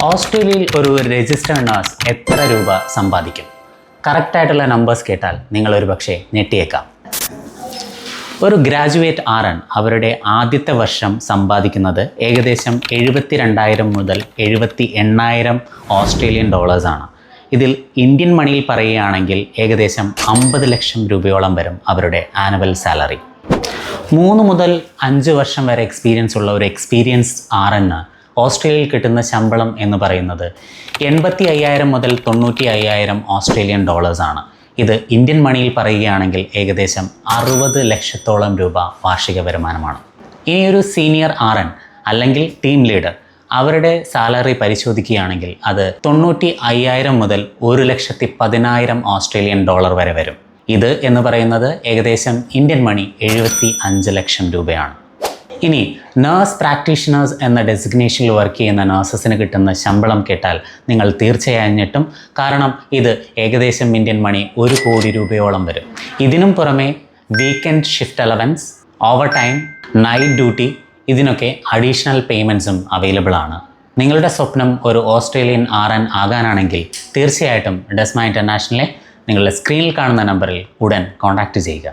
ഓസ്ട്രേലിയയിൽ ഒരു registered nurse എത്ര രൂപ സമ്പാദിക്കും? കറക്റ്റായിട്ടുള്ള നമ്പേഴ്സ് കേട്ടാൽ നിങ്ങളൊരു പക്ഷേ ഞെട്ടിയേക്കാം. ഒരു ഗ്രാജുവേറ്റ് RN അവരുടെ ആദ്യത്തെ വർഷം സമ്പാദിക്കുന്നത് ഏകദേശം 72,000 മുതൽ 78,000 ഓസ്ട്രേലിയൻ ഡോളേഴ്സാണ്. ഇതിൽ ഇന്ത്യൻ മണിയിൽ പറയുകയാണെങ്കിൽ ഏകദേശം 50 ലക്ഷം രൂപയോളം വരും അവരുടെ ആനുവൽ സാലറി. 3 മുതൽ 5 വർഷം വരെ എക്സ്പീരിയൻസ് ഉള്ള ഒരു എക്സ്പീരിയൻസ്ഡ് RN ഓസ്ട്രേലിയയിൽ കിട്ടുന്ന ശമ്പളം എന്ന് പറയുന്നത് 85,000 മുതൽ 95,000 ഓസ്ട്രേലിയൻ ഡോളേഴ്സാണ്. ഇത് ഇന്ത്യൻ മണിയിൽ പറയുകയാണെങ്കിൽ ഏകദേശം 60 ലക്ഷത്തോളം രൂപ വാർഷിക വരുമാനമാണ്. ഇനിയൊരു സീനിയർ RN അല്ലെങ്കിൽ ടീം ലീഡർ അവരുടെ സാലറി പരിശോധിക്കുകയാണെങ്കിൽ അത് 95,000 മുതൽ 1,10,000 ഓസ്ട്രേലിയൻ ഡോളർ വരെ വരും. ഇത് എന്ന് പറയുന്നത് ഏകദേശം ഇന്ത്യൻ മണി 75 ലക്ഷം രൂപയാണ്. ഇനി നേഴ്സ് പ്രാക്ടീഷണേഴ്സ് എന്ന ഡെസിഗ്നേഷനിൽ വർക്ക് ചെയ്യുന്ന നേഴ്സസിന് കിട്ടുന്ന ശമ്പളം കേട്ടാൽ നിങ്ങൾ തീർച്ചയായും ഞെട്ടും. കാരണം ഇത് ഏകദേശം ഇന്ത്യൻ മണി 1 കോടി രൂപയോളം വരും. ഇതിനും പുറമെ weekend shift allowance, over time, night duty ഇതിനൊക്കെ അഡീഷണൽ പേയ്മെൻറ്റ്സും അവൈലബിൾ ആണ്. നിങ്ങളുടെ സ്വപ്നം ഒരു ഓസ്ട്രേലിയൻ RN ആകാനാണെങ്കിൽ തീർച്ചയായിട്ടും ഡെസ്മ ഇൻ്റർനാഷണലെ നിങ്ങളുടെ സ്ക്രീനിൽ കാണുന്ന നമ്പറിൽ ഉടൻ കോൺടാക്റ്റ് ചെയ്യുക.